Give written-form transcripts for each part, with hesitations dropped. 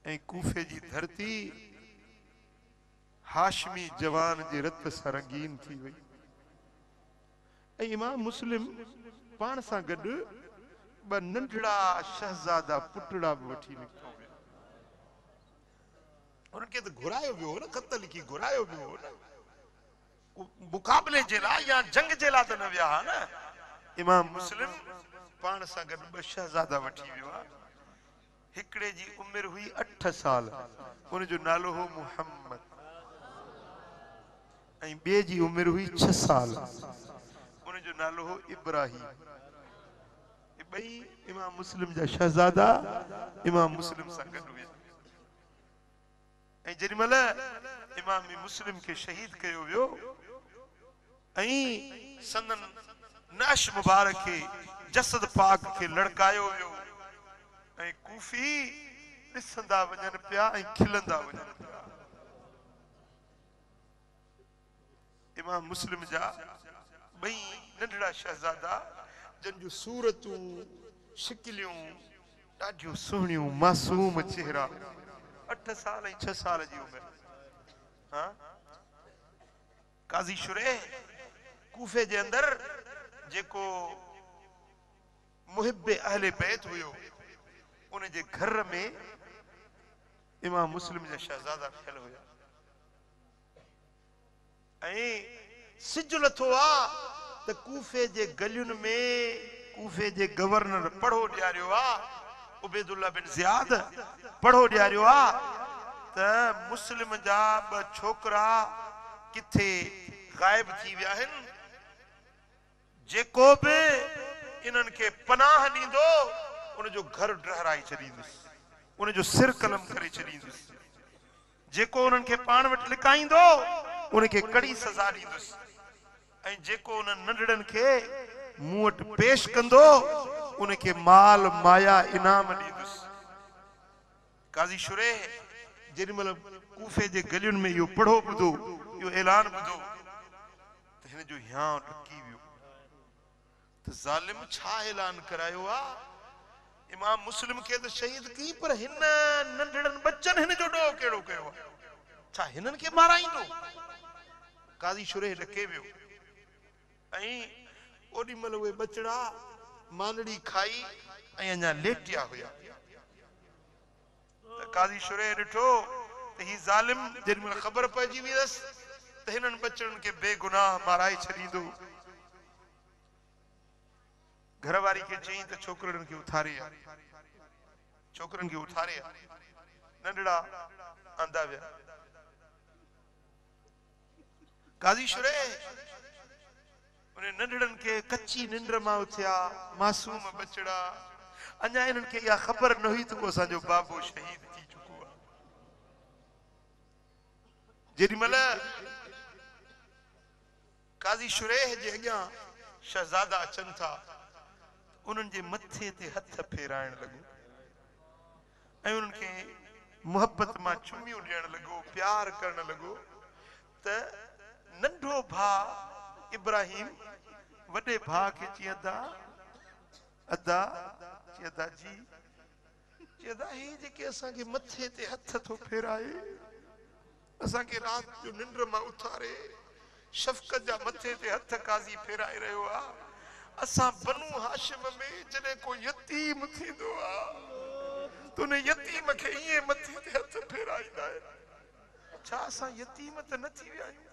ऐं कूफे जी धरती हाशमी जवान जे रत सां रंगीन थी वई। ऐं इमाम मुस्लिम पाण सां गॾु ॿ नंढड़ा शहज़ादा पुटड़ा बि वठी निकितो वियो। उन्हनि खे त घुरायो वियो हो न, ख़त लिखी घुरायो वियो हो न, मुक़ाबले जे लाइ या जंग जे लाइ त न विया हा न। इमाम मुस्लिम पाण सां गॾु ॿ शहज़ादा वठी वियो आहे। हिकिड़े जी उमिरि हुई 8 साल, उनजो नालो हो मुहम्मद, ऐं ॿिए जी उमिरि हुई 6 साल, उनजो नालो हो इब्राहिम। ये ॿई इमाम मुस्लिम जा शहज़ादा इमाम मुस्लिम सां गॾु हुआ। ऐं जेॾी महिल इमाम मुस्लिम खे शहीद कयो वियो ऐं संदन नाश मुबारक खे जसद पाक खे लड़कायो वियो ऐं कूफी ॾिसंदा वञनि पिया ऐं खिलंदा वञनि पिया। इमाम मुस्लिम जा ॿई नंढड़ा शहज़ादा जन जूं सूरतूं शिकिलियूं ॾाढियूं सुहिणियूं मासूम चेहरा, 8 साल ऐं 6 साल जी उमिरि। हाँ काज़ी शुरेह कूफे जे अंदर जेको मुहिब्बे अहले बैत हुयो उन जे घर में इमाम मुस्लिम जा शहज़ादा ठहियल हुया। ऐं सिज लथो आ त कूफे जे गलियुनि में कूफे जे गवर्नर पढ़ो ॾियारियो आ, उबैदुल्लाह बिन ज़ियाद पढ़ो ॾियारियो आ त मुस्लिम जा 2 छोकरा किथे गायब थी विया आहिनि। जेको बि इन्हनि खे पनाह ॾींदो उनजो घर डहराए छॾींदुसि, उनजो सिर कलम करे छॾींदुसि। जेको उन्हनि खे पाण वटि लिकाईंदो उनखे कड़ी सज़ा ॾींदुसि, ऐं जेको उन्हनि नंढड़नि खे मूं वटि पेश कंदो उनखे माल माया इनाम ॾींदुसि। काज़ी शुरेह जेॾी महिल कूफे जे गलियुनि में इहो पढ़ो ॿुधो, इहो ऐलान ॿुधो त हिन जो हियांउ ॾकी वियो त ज़ालिम छा ऐलान करायो आहे। इमाम मुस्लिम खे त शहीद की, पर हिन नंढड़नि बच्चनि हिन जो ॾोह कहिड़ो कयो आहे, छा हिननि खे माराईंदो। काज़ी शुरेह ॾके वियो ऐं ओॾी महिल उहे बचड़ा मानड़ी खाई ऐं अञा लेटिया हुया। त काज़ी शुरेह ॾिठो त ही ज़ालिम जेॾी महिल ख़बर पइजी वियसि त हिननि बचड़नि खे बेगुनाह माराए छॾींदो, घरवारी खे चई त छोकरनि खे उथारे आ, छोकरनि खे उथारे आ, नंढड़ा आंदा विया। काज़ी शुरेह उन नंढड़नि खे कच्ची निंड मां उथिया, मासूम बचड़ा, अञा इन्हनि खे इहा ख़बर न हुई त को असांजो बाबो शहीद थी चुको आहे। जेॾी महिल काज़ी शुरेह जे अॻियां शहज़ादा अचनि था उन्हनि जे मथे ते हथ फेराइण लॻो ऐं उन्हनि खे मुहबत मां चुमियूं ॾियण लॻो, प्यार करण लॻो त नंढो भाउ इब्राहिम वॾे भाउ खे चयंदा अदा, चयंदा जी, चयंदा ही जेके असांखे मथे ते हथ थो फेराए, असांखे राति जो निंड मां उथारे, शफ़क़त जा मथे ते हथ काज़ी फेराए रहियो आहे। असां बनू हाशिम में जॾहिं को यतीम थींदो आहे त उन यतीम खे ईअं मथे ते हथ फेराईंदा आहिनि। छा असां यतीम त न थी विया आहियूं?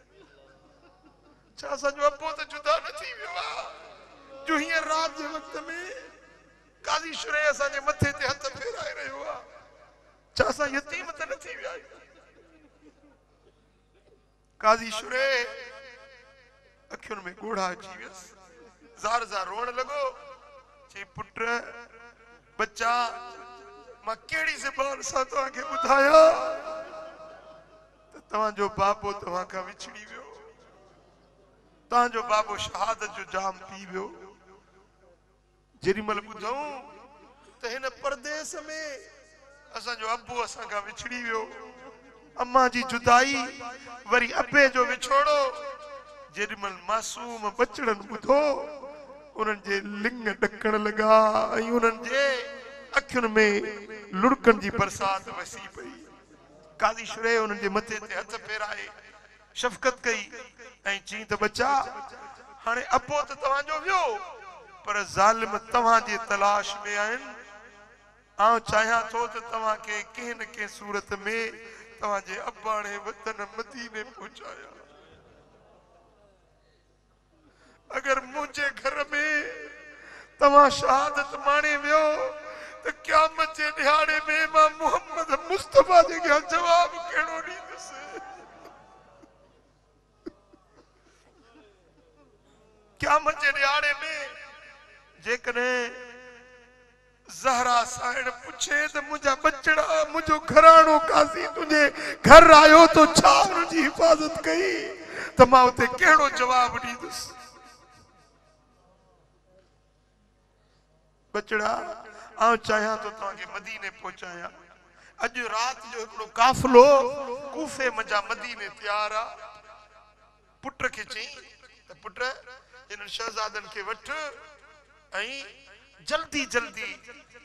छा असांजो अबो त जुदा न थी वियो आहे जो हींअर राति जे वक़्त में काज़ी शुरेह असांजे मथे ते हथ फेराए रहियो आहे? छा असां यतीम त न थी विया आहियूं? काज़ी शुरेह अखियुनि में ॻोढ़ा अची वियसि, ज़ार ज़ार रोअण लॻो, चई पुट बच्चा मां कहिड़ी ज़बान सां तव्हांखे ॿुधायां त तव्हांजो बाबो तव्हां खां विछड़ी वियो, तव्हांजो बाबो शहादत जो जाम पी वियो। जेॾी महिल ॿुधऊं त हिन परदेस में असांजो अबो असां खां विछड़ी वियो, अम्मा जी जुदाई वरी अबे जो विछोड़ो, जेॾी महिल मासूम बचड़नि ॿुधो उन्हनि जे लिंग ॾकण लॻा ऐं उन्हनि जे अखियुनि में लुड़कन जी बरसात वसी पई। काजी शुरे उन जे मथे ते हथ फेराए शफकत कई ऐं चई त बच्चा हाणे अबो त तव्हांजो वियो पर ज़ालिम तव्हां जे तलाश में आहिनि। आउं चाहियां थो त तव्हां खे कंहिं न कंहिं सूरत में तव्हां जे अबाणे वतन मदीने पहुचाया। अगर मुझे घर में तव्हां शहादत माणे वियो त क़यामत जे ॾियारे में मां मोहम्मद मुस्तफा जे अॻियां जवाब कहिड़ो ॾींदुसि। क़यामत जे ॾियारे में जेकॾहिं ज़हरा साइण पुछे त मुंहिंजा बचड़ा मुंहिंजो घराणो काज़ी तुंहिंजे घर आयो तो छा उनजी हिफ़ाज़त कई त मां उते कहिड़ो जवाब ॾींदुसि। बचड़ा आउं चाहियां तो तव्हांखे मदीने पहुचाया। अॼु राति जो हिकिड़ो काफ़िलो कूफे मंझा मदीने तैयार आ। पुट खे चई त पुट हिननि शहज़ादनि खे वठ ऐं जल्दी जल्दी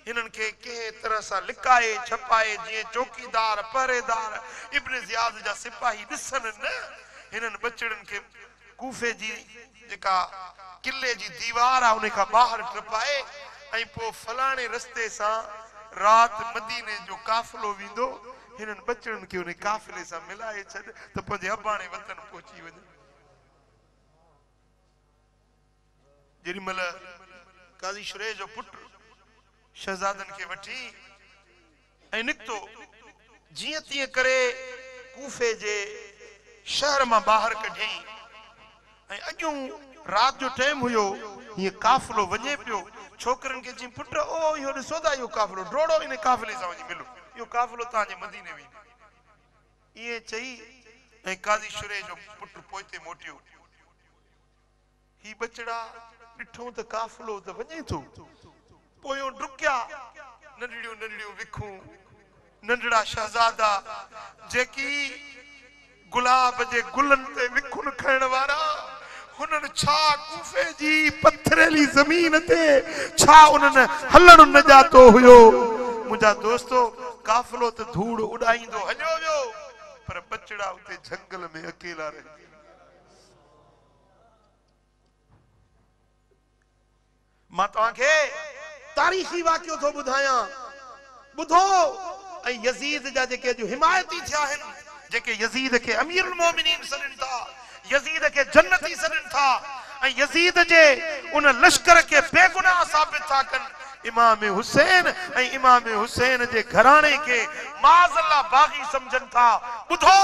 हिननि खे कंहिं तरह सां लिकाए छपाए जीअं चौकीदार पहरेदार इब्न ज़ियाद जा सिपाही ॾिसनि न। हिननि बचड़नि खे कूफे जी जेका किले जी दीवार आहे उन खां ॿाहिरि टपाए ऐं पोइ फलाणे रस्ते सां राति मदीने जो काफ़िलो वेंदो। हिननि बचड़नि खे उन काफ़िले सां मिलाए छॾ त पंहिंजे अबाणे वतन पहुची वञे। जेॾीमहिल काज़ी शुरे जो पुटु शहज़ादनि खे वठी ऐं निकितो जीअं तीअं करे कूफे जे शहर मां ॿाहिरि कढियईं ऐं अॼु राति जो टाइम हुयो हीअं काफ़िलो वञे पियो। छोकिरनि खे चई पुट ओ इहो ॾिसो था इहो काफ़िलो डोड़ो इन काफ़िले सां वञी मिलो इहो काफ़िलो तव्हांजे मदीने वेंदो। ईअं चई ऐं काज़ी शुरे जो पुटु पोइते मोटियो। ही बचड़ा ॾिठो त काफ़िलो त वञे थो पोयों डुकिया नंढड़ियूं नंढड़ियूं विखूं नंढड़ा शहज़ादा जेकी गुलाब जे गुलनि ते विखुन खाइण वारा हुननि छा कूफे जी पथरेली ज़मीन ते छा उन्हनि हलण न जातो हुयो। मुंहिंजा दोस्तो काफ़िलो त धूड़ उॾाईंदो हलियो वियो पर बचड़ा उते झंगल में अकेला रहिजी। मां तव्हांखे तारीख़ी वाक़ियो थो ॿुधायां ॿुधो। ऐं यज़ीद जा जेके अॼु हिमायती थिया आहिनि जेके यज़ीद खे अमीरुल मोमिनीन सॾनि था यज़ीद खे जन्नती सॾनि था ऐं यज़ीद जे उन लश्कर खे बेगुनाह साबित था कनि। इमाम हुसैन ऐं इमाम हुसैन जे घराणे खे माज़अल्लाह बाग़ी सम्झनि था। ॿुधो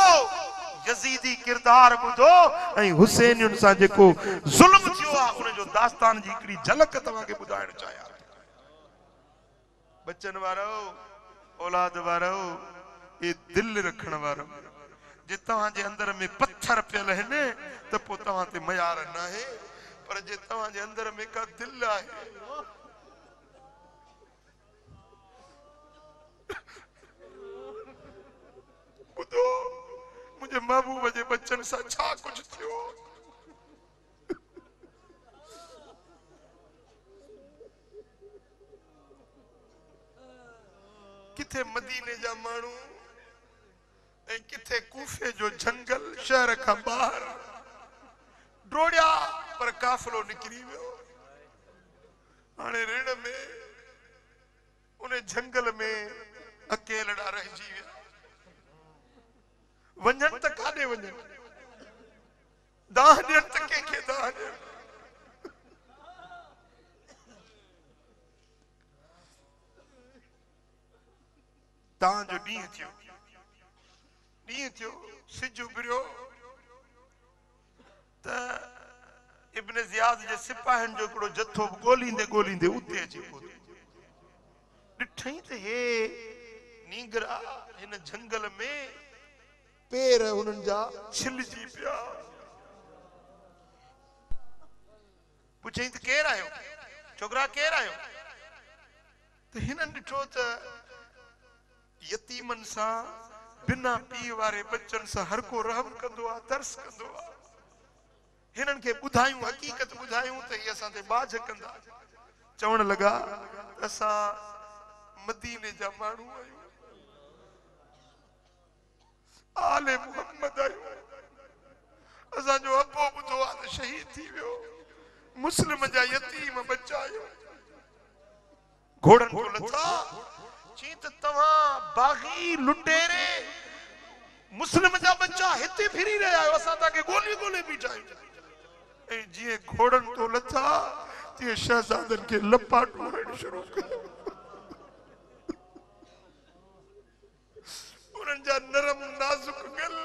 यज़ीदी किरदार ॿुधो ऐं हुसैनियुनि सां जेको ज़ुल्म थियो आहे उन जो दास्तान जी हिकिड़ी झलक तव्हांखे ॿुधाइण चाहियां। बचन वारो औलाद वारो ये दिल रखण वारो जे तव्हांजे अंदर में पत्थर पियल आहिनि त पोइ तव्हां ते मयार न आहे पर जे तव्हांजे अंदर में का दिल आहे ॿुधो मुंहिंजे महबूब जे बच्चन सां छा कुझु थियो। किथे मदीने जा माण्हू ऐं किथे कूफे जो जंगल शहर खां ॿाहिरि डोड़िया पर काफ़िलो निकिरी वियो। हाणे ऋण में उन जंगल में अकेलड़ा रहिजी विया। वञनि त काॾे वञनि दाह ॾियनि त कंहिंखे दाह ॾियनि। तव्हांजो ॾींहुं थियो सिज उभरियो त इब्न ज़ियाद जे सिपाहियुनि जो हिकिड़ो जथो ॻोल्हींदे ॻोल्हींदे उते अची पहुतो। ॾिठई त हे नींगरा हिन जंगल में पेर हुननि जा छिलजी पिया। पुछई त केरु आहियो छोकिरा केरु आहियो त हिननि ॾिठो त यतीमनि सां बिना पीउ वारे बच्चनि सां हर को रहम कंदो आहे तरस कंदो आहे। हिननि खे ॿुधायूं हक़ीक़त ॿुधायूं त इहे असां ते बाझ कंदा। चवण लॻा असां मदीने जा माण्हू आहियूं, आले मोहम्मद आहियूं। असांजो अबो ॿुधो आहे त शहीद थी वियो, मुस्लिम जा यतीम बच्चा आहियूं। घोड़नि को लथा चई त तव्हां बाग़ी लुटेरे मुस्लिम जा बच्चा हिते फिरी रहिया आहियो, असां तव्हांखे ॻोल्हे ॻोल्हे बीठा आहियूं। ऐं जीअं घोड़नि तो लथा तीअं शहज़ादनि खे लपाटूं हणणु शुरू कयो। उन्हनि जा नरम नाज़ुक गल,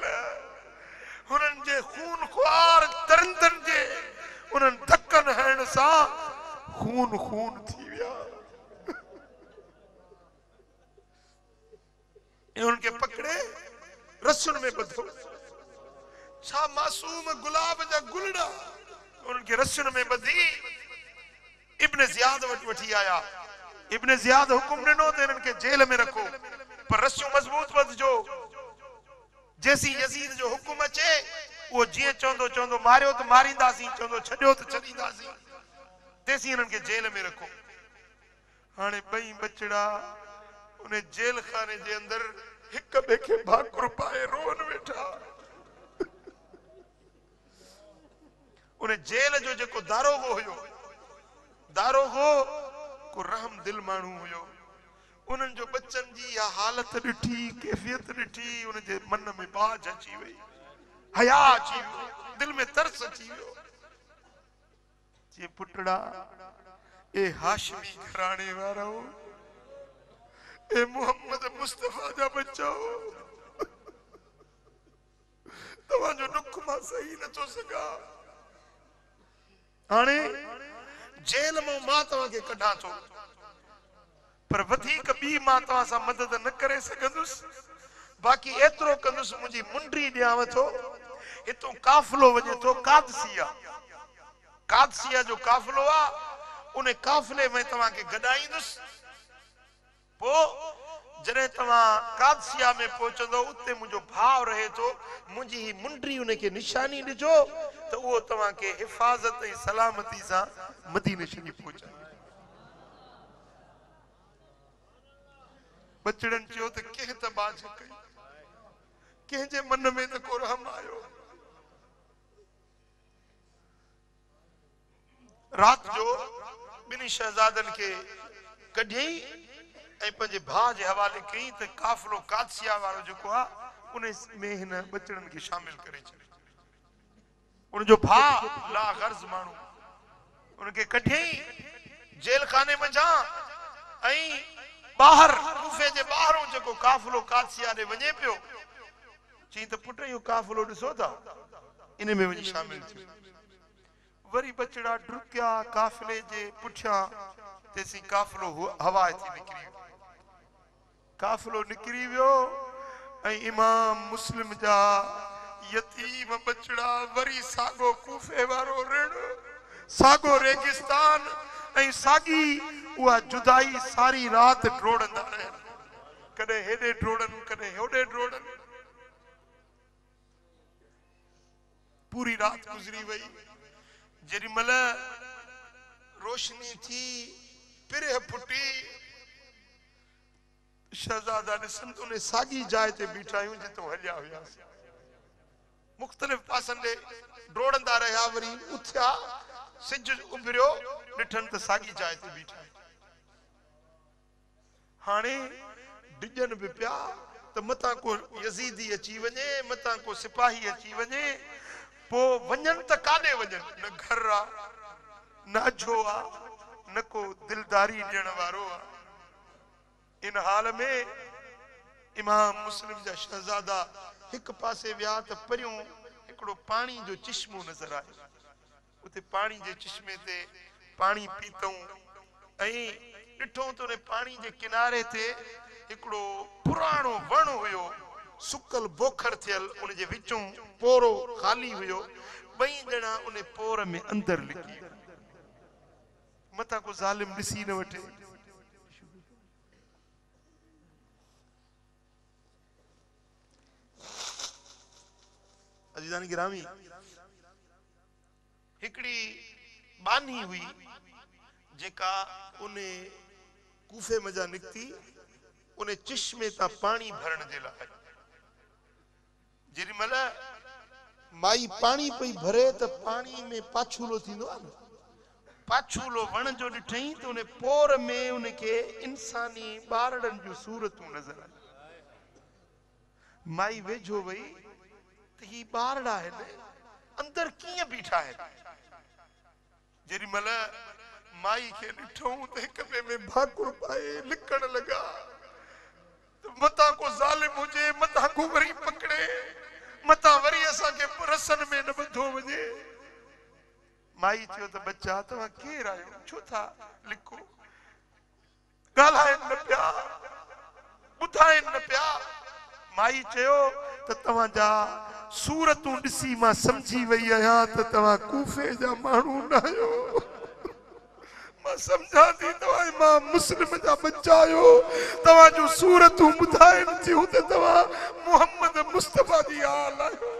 उन्हनि जे खून ख्वार दरंदनि जे उन्हनि धकनि हणण सां खून खून थी विया। ऐं उन्हनि खे पकड़े रस्सियुनि में ॿधो। छा मासूम गुलाब जा गुलड़ा उन्हनि खे रस्सियुनि में ॿधी इब्न ज़ियाद वटि वठी आया। इब्न ज़ियाद हुकुम ॾिनो त इन्हनि खे जेल में रखो, पर रस्सियूं मज़बूत ॿधजो। जेसी यज़ीद जो हुकुम अचे वो जीअं चवंदो चवंदो मारियो त मारींदासीं, चवंदो छॾियो त छॾींदासीं, तेसी इन्हनि खे जेल में रखो। हाणे ॿई बचड़ा उन जेल खाने जे अंदर हिक ॿिए खे भाकुर पाए रोन वेठा। उन जेल जो जेको दारोगो हुयो, दारोगो को रहम दिल माण्हू हुयो। उन्हनि जो बच्चनि जी इहा हालत ॾिठी, कैफियत ॾिठी, उनजे मन में बाज अची वई, हया अची वियो, दिल में तरस अची वियो। जे पुटड़ा ए हाशमी घराणे वारा हो, ए मोहम्मद मुस्तफा जा बच्चा हो, तव्हांजो दुख मां सही नथो सघां। हाणे जेल मां मां तव्हांखे कढां थो, पर वधीक ॿी मां तव्हां सां मदद न करे सघंदुसि। बाक़ी एतिरो कंदुसि, मुंहिंजी मुंडी ॾियांव थो। हितों काफ़िलो वञे थो कादसिया, कादसिया जो काफ़िलो आहे, उन काफ़िले में तव्हांखे गॾाईंदुसि। पोइ जॾहिं तव्हां कादसिया में पहुचंदो, उते मुंहिंजो भाउ रहे थो, मुंहिंजी ही मुंडी उनखे निशानी ॾिजो त उहो तव्हांखे हिफ़ाज़त ऐं सलामती सां मदीने शरीफ़ पहुचाए। बचड़नि चयो त कंहिं त बाज कई, कंहिंजे मन में त को रहम आयो। रात जो ॿिन्ही शहज़ादनि खे कढियईं ऐं पंहिंजे भाउ जे हवाले कयईं त काफ़िलो कादसिया वारो जेको आहे उन में हिन बचड़नि खे शामिल करे छॾियो। उनजो भाउ ला गर्ज़ माण्हू उनखे कढियईं जेल खाने मंझां, ऐं ॿाहिरि कूफे जे ॿाहिरों जेको काफ़िलो कादसिया ॾे वञे पियो, चई त पुट इहो काफ़िलो ॾिसो था, इन में वञी शामिल थियो। वरी बचड़ा डुकिया काफ़िले जे पुठियां, तेसी काफ़िलो हवा थी निकिरी वियो। काफ़िलो निकिरी वियो ऐं इमाम मुस्लिम जा यतीम बचड़ा वरी साॻो कूफे वारो ऋण, साॻो रेगिस्तान ऐं साॻी उहा जुदाई सारी रात ड्रोड़ंदा रहनि, कॾहिं हेॾे ड्रोड़नि कॾहिं होॾे ड्रोड़नि। पूरी रात गुज़री वई। जेॾीमहिल रोशनी थी, पिरह फुटी, शहज़ादा ॾिसनि त उन साॻी जाइ ते बीठा आहियूं जितां हलिया हुयासीं। मुख़्तलिफ़ पासनि ॾे ड्रोड़ंदा रहिया, वरी उथिया, सिज उभरियो, ॾिठनि त साॻी जाइ ते बीठा आहिनि। हाणे डिॼनि बि पिया त मतां को यज़ीदी अची वञे, मतां को सिपाही अची वञे, पोइ वञनि त काॾे वञनि, न घर आहे, न अझो आहे, न को दिलदारी ॾियण वारो आहे। इन हाल में इमाम मुस्लिम जा शहज़ादा हिक पासे विया त परियों हिकिड़ो पाणी जो चिश्मो नज़र आयो। उते पाणी जे चिश्मे ते पाणी पीतऊं ऐं ॾिठूं त उन पाणी जे किनारे ते हिकिड़ो पुराणो वण हुयो, सुकल बोखर थियल, उन जे विचों पोरो ख़ाली हुयो। ॿई ॼणा उन पोर में अंदर लिकी, मतां को ज़ालिम ॾिसी न वठे। अज़ीज़ान गिरामी, हिकिड़ी बानी हुई जेका उन कूफे मजा निकती उन्हें चिश्मे ता पानी भरण जे लाइ जेरी मल माई पानी पई भरे त पानी में पाछूलो थींदो आहे न पाछूलो वण जो ॾिठई त उन पोर में उनके इंसानी ॿारड़नि जूं सूरतूं नज़र आई माई वेझो वई त ही ॿारड़ा आहिनि अंदर कीअं बीठा आहिनि जेरी मल माई के ॾिठूं त हिक ॿिए में भाकुर पाए लिकण लॻा त मता को ज़ालिम हुजे मता को वरी पकड़े मता वरी असांखे रसन में न ॿधो वञे माई चयो त बच्चा तव्हां केरु आहियो छो था लिको ॻाल्हाइनि न पिया ॿुधाइनि न पिया माई चयो त तव्हांजा सूरतूं ॾिसी मां सम्झी वई आहियां त तव्हां कूफे जा माण्हू न आहियो मां सम्झां थी तव्हां इमाम मुस्लिम जा बच्चा आहियो तव्हां जूं सूरतूं ॿुधाइनि थियूं त तव्हां मोहम्मद मुस्तफा जी आल आहियो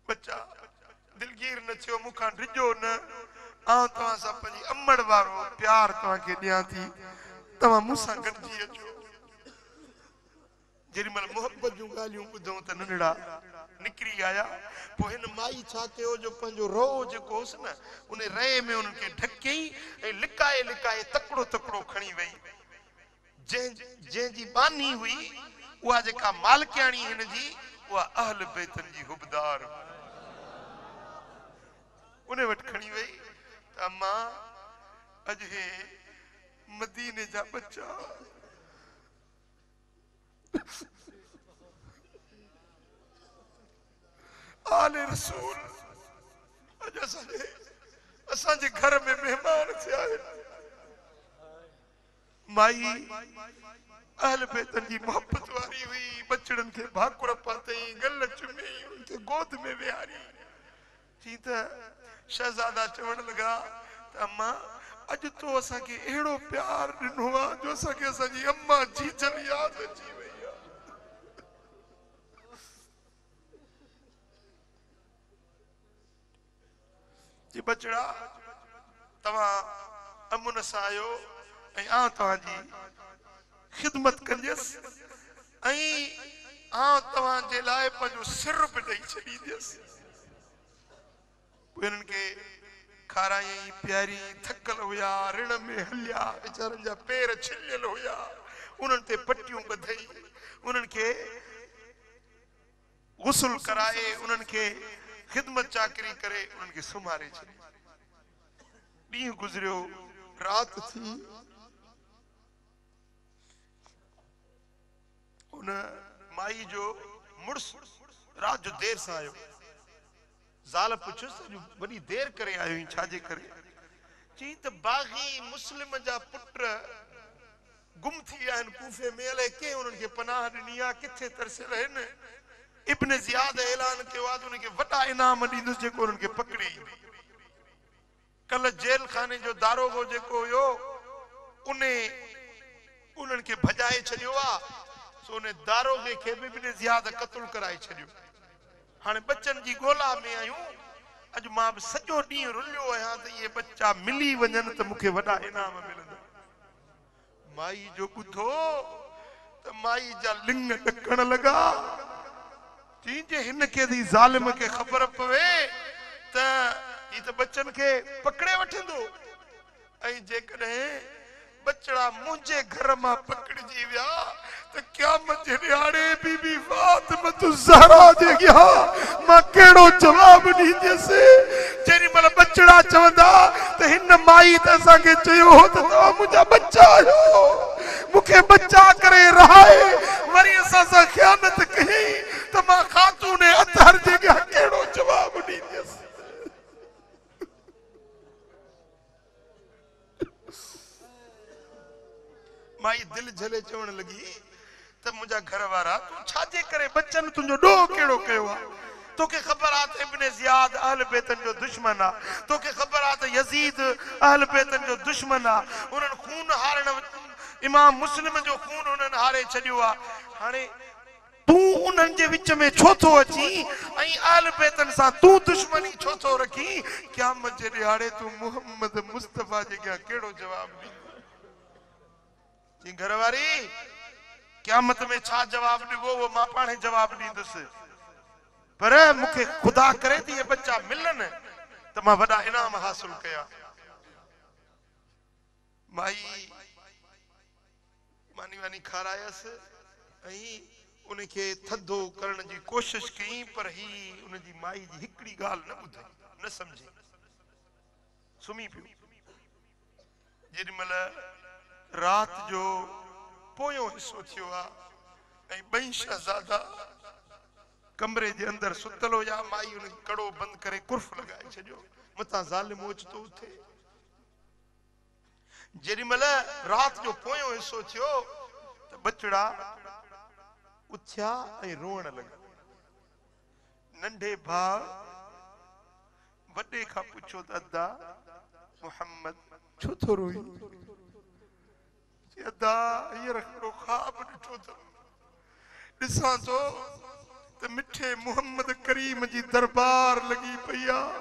बच्चा दिलगीर न थियो मूंखां डिॼो न आउं तव्हां सां पंहिंजी अमड़ वारो प्यार तव्हांखे ॾियां थी तव्हां मूंसां गॾिजी अचो जेॾीमहिल मोहब्बत जूं ॻाल्हियूं ॿुधूं त नंढड़ा निकिरी आया पोइ हिन माई छा कयो जो पंहिंजो रो जेको होसि न उन रे में उन्हनि खे ढकियईं ऐं लिकाए लिकाए तकिड़ो तकिड़ो खणी वई जंहिंजी बानी हुई उहा जेका मालिकियाणी हिन जी उहा अहल बैतनि जी हुबदार उन वटि खणी वई त अम्मा अॼु हे मदीने जा बच्चा आले रसूल अॼु असांजे घर में मेहमान थिया आहिनि माई अहल बैतनि जी मोहब्बत वारी हुई बचड़नि खे भाकुर पातई गल चुमी उनखे गोद में विहारी चई त शहज़ादा चवण लॻा त अम्मा अॼु तो असांखे अहिड़ो प्यार ॾिनो आहे जो असांखे असांजी अम्मा जीजल यादि अची वई आहे जी बचड़ा तव्हां अमुन सां आयो ऐं आउं तव्हांजी ख़िदमत कंदसि ऐं आउं तव्हांजे लाइ पंहिंजो सिर बि ॾेई छॾींदसि हिननि खे खाराई प्यारी थकल हुया रिण में हलिया वीचारनि जा पेर छिलियल हुया उन्हनि ते पटियूं ॿधई उन्हनि खे गुस्ल कराए उन्हनि खे ख़िदमत चाकरी करे उन्हनि खे सुम्हारे छॾियो ॾींहुं गुज़रियो रात थी उन माई जो मुड़ुसु रात जो देर सां आयो ज़ाल पुछियुसि वॾी देर करे आयो आहीं छाजे करे चई त बाग़ी मुस्लिम जा पुट गुम थी विया आहिनि कूफे में अलाए कंहिं उन्हनि खे पनाह ॾिनी आहे किथे तरसियल आहिनि इब्न ज़ियाद ऐलान कयो आहे त उनखे वॾा इनाम ॾींदुसि जेको उन्हनि खे पकड़ी कल्ह जेल खाने जो दारोगो जेको हुयो उन्हनि खे भॼाए छॾियो आहे सो उन दारोगे खे बि इब्न ज़ियाद क़त्ल कराए छॾियो हाणे बच्चनि जी ॻोल्हा में आहियूं अॼु मां बि सॼो ॾींहुं रुलियो आहियां त इहे बच्चा मिली वञनि त मूंखे वॾा इनाम मिलंदा माई जो ॿुधो त माई जा लिंग ॾकण लॻा चई जे हिन खे ज़ालिम खे ख़बर पवे त ही त बच्चनि खे पकड़े वठंदो ऐं जेकॾहिं बचड़ा मुंहिंजे घर मां पकड़िजी विया त क़यामत जे ॾियारे बीबी फातिमत ज़हरा जे अॻियां मां कहिड़ो जवाब ॾींदसि जेॾीमहिल बचड़ा चवंदा त हिन माई त असांखे चयो हो त तव्हां मुंहिंजा बच्चा आहियो मूंखे बच्चा करे रहाए वरी असां सां ख़यानत कयई त मां ख़ातून अतहर जे अॻियां कहिड़ो जवाब ॾींदसि माई दिल झले चवण लगी त मुंहिंजा घर वारा तूं छाजे करे बच्चन तुंहिंजो ॾोह कहिड़ो कयो आहे तोखे ख़बर आहे त इब्न ज़ियाद अहल बैतन जो दुश्मन आहे तोखे ख़बर आहे त यज़ीद अहल बैतन जो दुश्मन आहे उन्हनि खून हारण इमाम मुस्लिम जो खून उन्हनि हारे छॾियो आहे हाणे तू उन्हनि जे विच में छो थो अची ऐं आल बैतन सां तू दुश्मनी छो थो रखी? क़यामत जे ॾियारे तू मोहम्मद मुस्तफ़ा जे अॻियां कहिड़ो जवाब ॾींदो? जी घरवारी क़यामत में छा जवाब ॾिबो वो मां पाणे जवाब ॾींदुसि, पर मूंखे खुदा करे थी ये बच्चा मिलनि त मां वॾा इनाम हासिल कया। माई मानी वानी खारायसि ऐं उनखे थधो करण जी कोशिश कई, पर ही उनजी माई जी हिकड़ी ॻाल्हि न ॿुधई, न सम्झी, सुम्ही पियो। जेॾीमहिल रात जो पोयों हिस्सो थियो आहे ऐं ॿई शहज़ादा कमरे जे अंदर सुतल हुया, माई उन कड़ो बंदि करे कुर्फ लॻाए छॾियो, मथां ज़ालिम ओचितो उथे। जेॾीमहिल रात जो पोयों हिस्सो थियो त बचड़ा उथिया ऐं रोअण लॻा। नंढे भाउ वॾे खां पुछो, दादा मोहम्मद छो थो रोई? अदा हींअर हिकिड़ो ख्वाब ॾिठो अथमि, ॾिसां थो त मिठे मोहम्मद करीम जी दरबार लॻी पई आहे,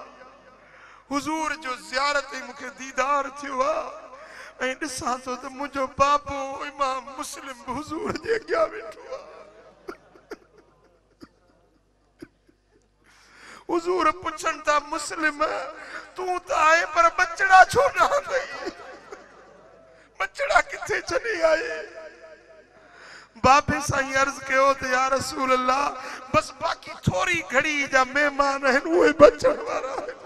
हुज़ूर जो ज़ियारत ऐं मूंखे दीदार थियो आहे, ऐं ॾिसां थो त मुंहिंजो बाबो इमाम मुस्लिम हुज़ूर जे अॻियां वेठो आहे। हुज़ूर पुछनि था, मुस्लिम तूं त आहे पर बचड़ा छो न अथई? बचड़ा किथे छॾे आए? बाबे साईं अर्ज़ कयो त या रसूल अल्लाह, बस बाक़ी थोरी घड़ी जा महिमान आहिनि, उहे बचण वारा आहिनि।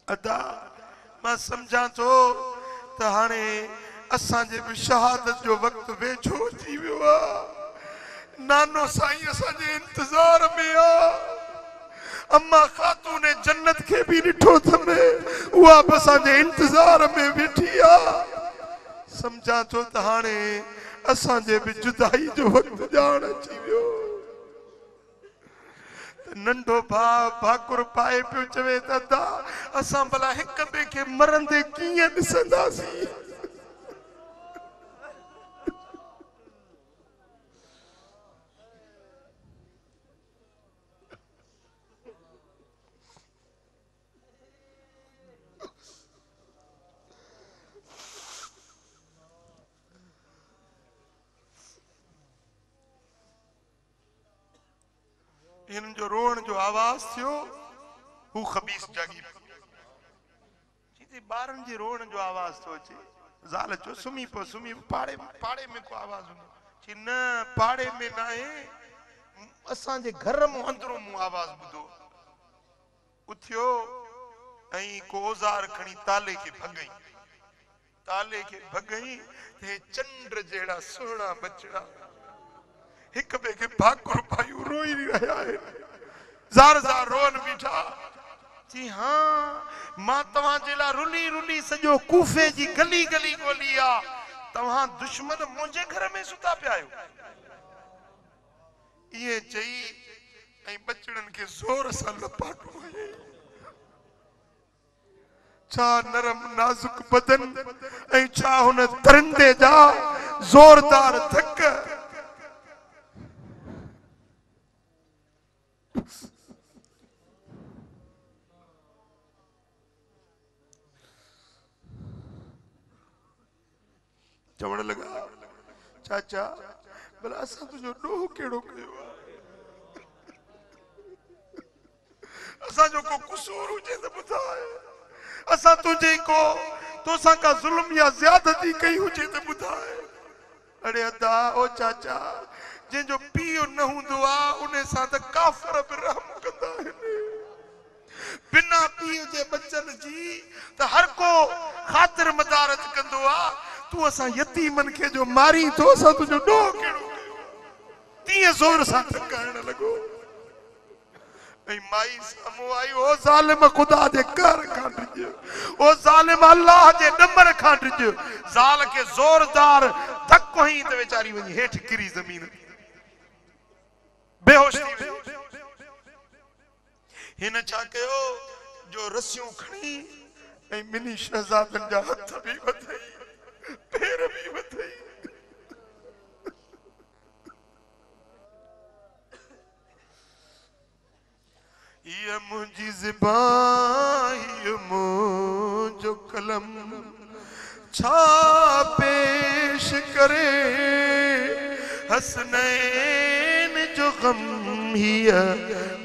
अदा मां सम्झां थो त हाणे असांजे बि शहादत जो वक़्तु वेझो अची वियो आहे। नानो साईं असांजे इंतज़ार में आहे। अम्मा ख़ातून जन्नत खे बि ॾिठो अथमि, उहा बि असांजे इंतज़ार में वेठी आहे। सम्झां थो त हाणे असांजे बि जुदाई जो वक़्तु ॼाण अची वियो। नंढो भाउ भाकुर पाए पियो चवे, दादा असां भला हिक ॿिए खे मरंदे कीअं ॾिसंदासीं? इन जो रोण जो आवाज थियो, हू खबीस जागी पियो। ॿारनि जे रोण जो आवाज थो अचे। ज़ाल चयो सुम्ही पियो, सुम्ही पाड़े में को आवाज हूंदो? चई न पाड़े में न आहे, असांजे घर मां अंदरों मूं आवाज ॿुधो। उथियो ऐं को औज़ार खणी ताले खे भॻई, ताले खे भॻई ते चंड जहिड़ा सुहिणा बचड़ा हिक ॿिए खे भाकुर पायूं रोई रहिया आहिनि, ज़ार ज़ार रोअन बीठा। जी हाँ, मां तव्हांजे लाइ रुली रुली सॼो कूफे जी गली गली ॻोल्ही आहे, तव्हां दुश्मन मुंहिंजे घर में सुता पिया आहियो। इहे चई ऐं बचड़नि खे ज़ोर सां लपाटो। छा नरम नाज़ुक बदन ऐं छा हुन दरिंदे जा ज़ोरदार धक। चवण लगा, चाचा भला असां तुंहिंजो ॾोह कहिड़ो कयो आहे? असांजो को कसूर हुजे त ॿुधाए, असां तुंहिंजे को तोसां का ज़ुल्म या ज़्यादती कई हुजे त ॿुधाए। अड़े अदा ओ चाचा, जंहिंजो पीउ न हूंदो आहे उन सां त काफ़िर बि रहम कंदा आहिनि। बिना पीउ जे बचन जी त हर को ख़ातिर मदारत कंदो आहे। तूं असां यतीमन खे जो मारी तो, असां तुंहिंजो ॾोह कहिड़ो कयो? तीअं ज़ोर सां थकाइण लॻो। ऐं माई साम्हूं आई, ओ ज़ालिम ख़ुदा जे कहर खां ॾिज, ओ ज़ालिम अल्लाह जे ॾमर खां ॾिज। ज़ाल खे ज़ोरदार धक हई त वेचारी वञी हेठि किरी ज़मीन बेहोश थी वई। हिन छा कयो, जो रसियूं खणी ऐं ॿिन्ही शहज़ादनि जा हथ बि वधाई, पैर भी मथई ये मुझी ज़बान ये मुझो कलम छा पेश करे हसनैन जो गम हिया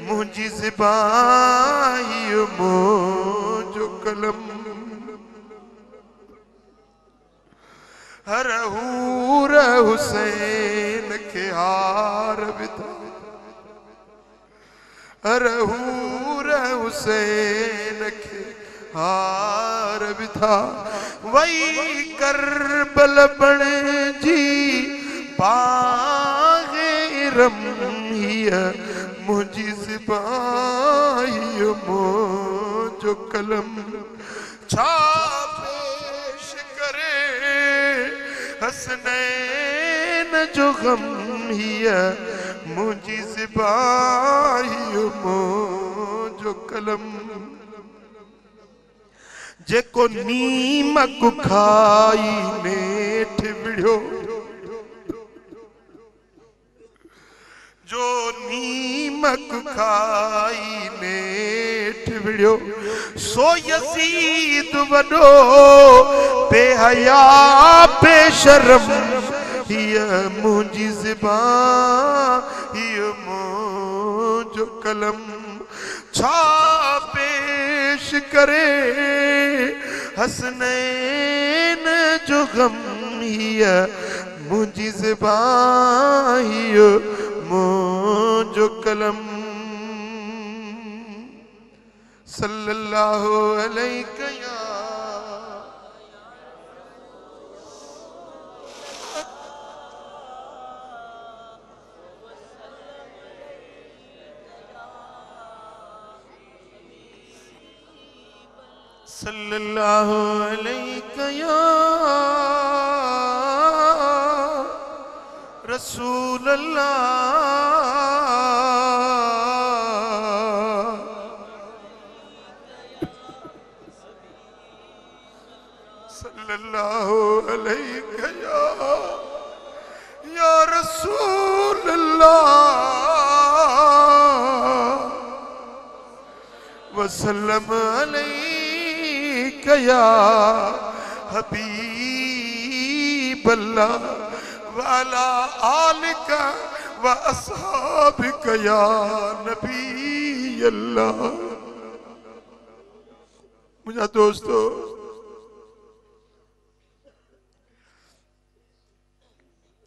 मुझी ज़बान ये मुझो कलम हर हूर हुसैन के हार विधा हर हूर हुसैन के हार विधा वही करबल बण जी बाग़े इरम हिया मुझी ज़बान मुझो कलम छा पेश करे हसनैन जो गम हिया मुझी ज़बान मुझो कलम जेको नीमक खाई नेठ विढ़ियो जो नीमक खाई नेठ विढ़ियो सो यज़ीद वॾो बेहया बेशरम हिया मुझी ज़बान हिया मुझो कलम छा पेश करे हसनैन जो गम हिया मुझी ज़बान हिया मुझो कलम सल्लल्लाहु अलैहि सल्लल्लाहु अलैहि या रसूल अल्लाह सल्लल्लाहु अलैहि या रसूल अल्लाह वसल्लम अलैका या हबीब अल्लाह वाला आलिका व अस्हाबिका या नबी अल्लाह। मुझा दोस्तों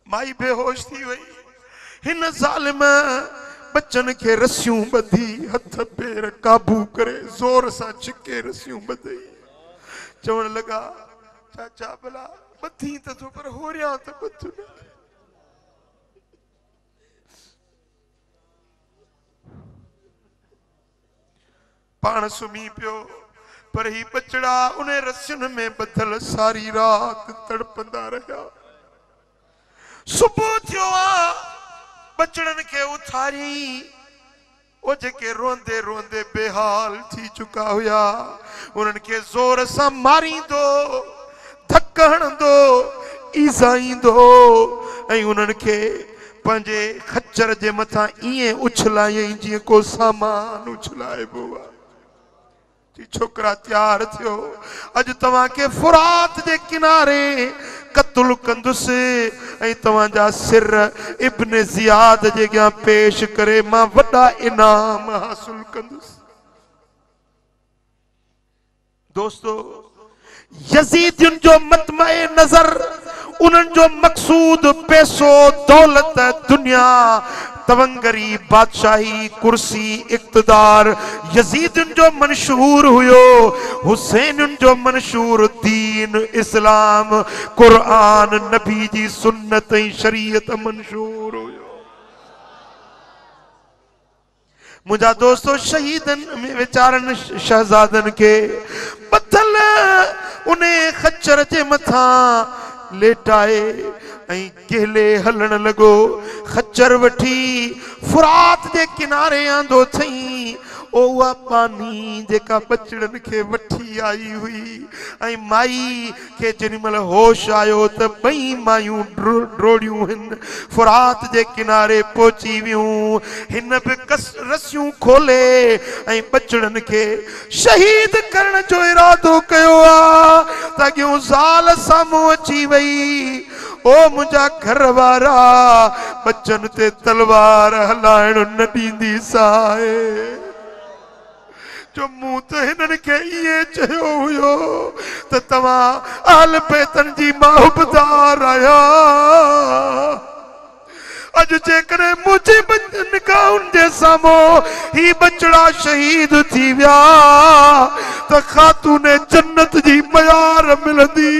माई बेहोश थी वही हिन ज़ालिम बच्चन के रस्सियूं ॿधी हथ पेर काबू करे ज़ोर सां छिके रस्सियूं ॿधई चवण लगा चाचा भला ॿधी त तो पर होरियां त ॿध न पाण सुम्ही पियो पर ही बचड़ा उन रस्सियुनि में ॿधल सारी रात तड़पंदा रहिया। सुबह थियो बचड़न के उथारी ओ जेके रोंदे रोंदे बेहाल थी चुका हुया उन्हन के जोर सां मारींदो धक हणंदो ईज़ाईंदो ऐं उन्हन के पंहिंजे खच्चर जे मथां ईअं उछलायईं जीअं को सामान उछलाइबो आहे। छोकरा तैयार थियो अज तव्हां के फुरात जे किनारे कत्ल कंदुसि ऐं तव्हांजा सिर इब्न ज़ियाद जे अॻियां पेश करे मां वॾा इनाम हासिल कंदुसि। दोस्तो यज़ीदियुनि जो मतमए नज़र उन्हनि जो मक़सूद पैसो दौलत दुनिया तवंगरी बादशाही कुर्सी इक़्तिदार यज़ीदियुनि जो मंशूर हुयो हुसैनुनि जो मंशूर दीन इस्लाम कुरान नबी जी सुन्नत ऐं शरीयत मंशूर हुयो। मुझा दोस्तों शहीदन में वेचारन शहजादन के बदल उन्हें खच्चर जे मथा लेटाए ऐं केले हलण लगो खच्चर वठी फुरात जे किनारे आंदो थई उहा पानी जेका बचड़न के वठी आई हुई ऐं माई के जेमल होश आयो त बई मायूं ड्रोड़ियूं हिन फुरात जे किनारे पहुची वियूं हिन बि रसियूं खोले ऐं बचड़न के शहीद करण जो इरादो कयो आ त अॻियों ज़ाल साम्हूं अची वई ओ मुंहिंजा घर वारा बच्चन ते तलवार हलाइण न ॾींदी साए जो मूं त हिननि खे ईअं चयो हुयो त तव्हां आल बैतन जी मोहब्बदार आहिया अॼु जेकॾहिं मुंहिंजे निगाहुनि जे साम्हूं ही बचड़ा शहीद थी विया त ख़ातून जन्नत जी मयार मिलंदी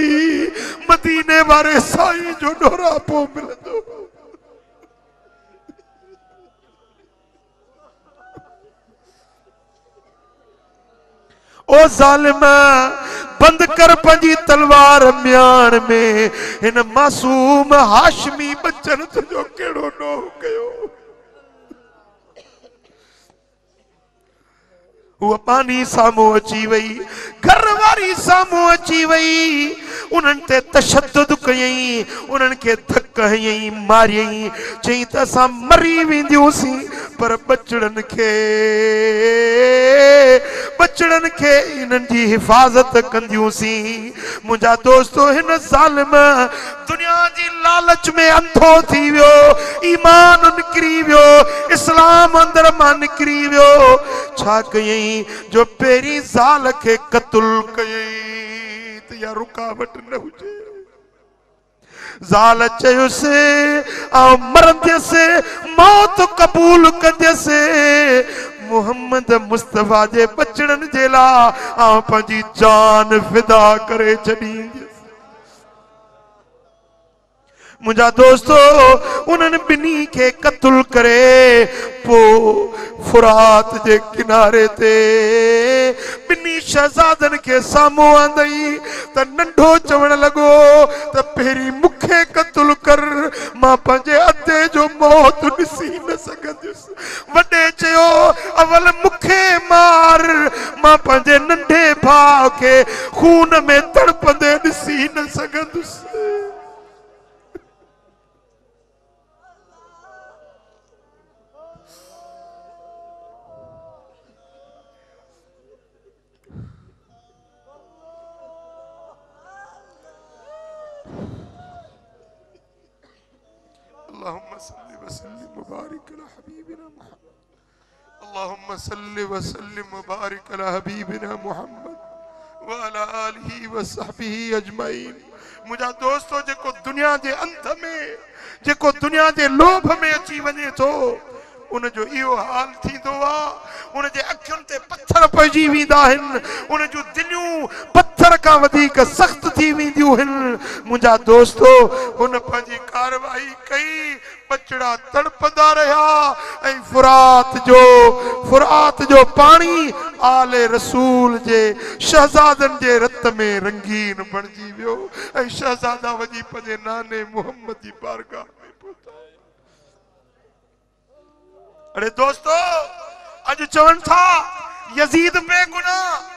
मदीने वारे साईं जो ॾोरापो मिलंदो ओ जालिम बंद कर पंजी तलवार म्यान में इन मासूम हाशमी बच्चन तुझो केड़ो नो कयो वो पानी सामो अची वई घर वारी सामो अची वई उन्हनि ते तशद्दुद कयई उन्हनि के धक हयई मारियई चई त असां मरी वेंदियूंसीं पर बचड़न के इन्हनि जी हिफ़ाज़त कंदियूंसीं मुंहिंजा दोस्तो हिन ज़ालिम दुनिया जी लालच में अंधो थी वियो ईमान निकिरी वियो इस्लाम अंदर मां निकिरी वियो छा कयई जो पेरी ज़ाल के क़त्ल कयई त या रुकावट न हुजे ज़ाल चयुसि ऐं मरंदसि मौत कबूल कंदसि मोहम्मद मुस्तफा जे बचड़न जे लाइ ऐं पंहिंजी जान फिदा करे छॾींदसि मुंहिंजा दोस्तो उन्हनि ॿिन्ही खे क़त्ल करे पोइ फुरात जे किनारे ते ॿिन्ही शहज़ादनि खे साम्हूं आंदई त नंढो चवण लॻो त पहिरीं मूंखे क़त्ल कर मां पंहिंजे अधे जो मौत ॾिसी न सघंदुसि वॾे चयो अवल मूंखे मार मां पंहिंजे नंढे भाउ खे खून में तड़पंदे ॾिसी न सघंदुसि اللهم صل وسلم وبارك على حبيبنا محمد اللهم صل وسلم وبارك على حبيبنا محمد وعلى آله وصحبه अजमाइन मुंहिंजा दोस्तो जेको दुनिया जे अंत में जेको दुनिया जे लोभ में अची वञे थो उन जो इहो हाल थींदो आहे उन जे अखियुनि ते पत्थर पइजी वेंदा आहिनि उन जूं दिलियूं पत्थर खां वधीक सख़्त थी वेंदियूं आहिनि मुंहिंजा दोस्तो हुन पंहिंजी कारवाई कई बचड़ा तड़पंदा रहिया ऐं फुरात जो पानी आले रसूल जे शहजादनि जे रत में रंगीन बणिजी वियो ऐं शहजादा वञी पंहिंजे नाने मोहम्मद जी बारगाह में पहुता अरे दोस्तो अज चवन था यजीद बेगुनाह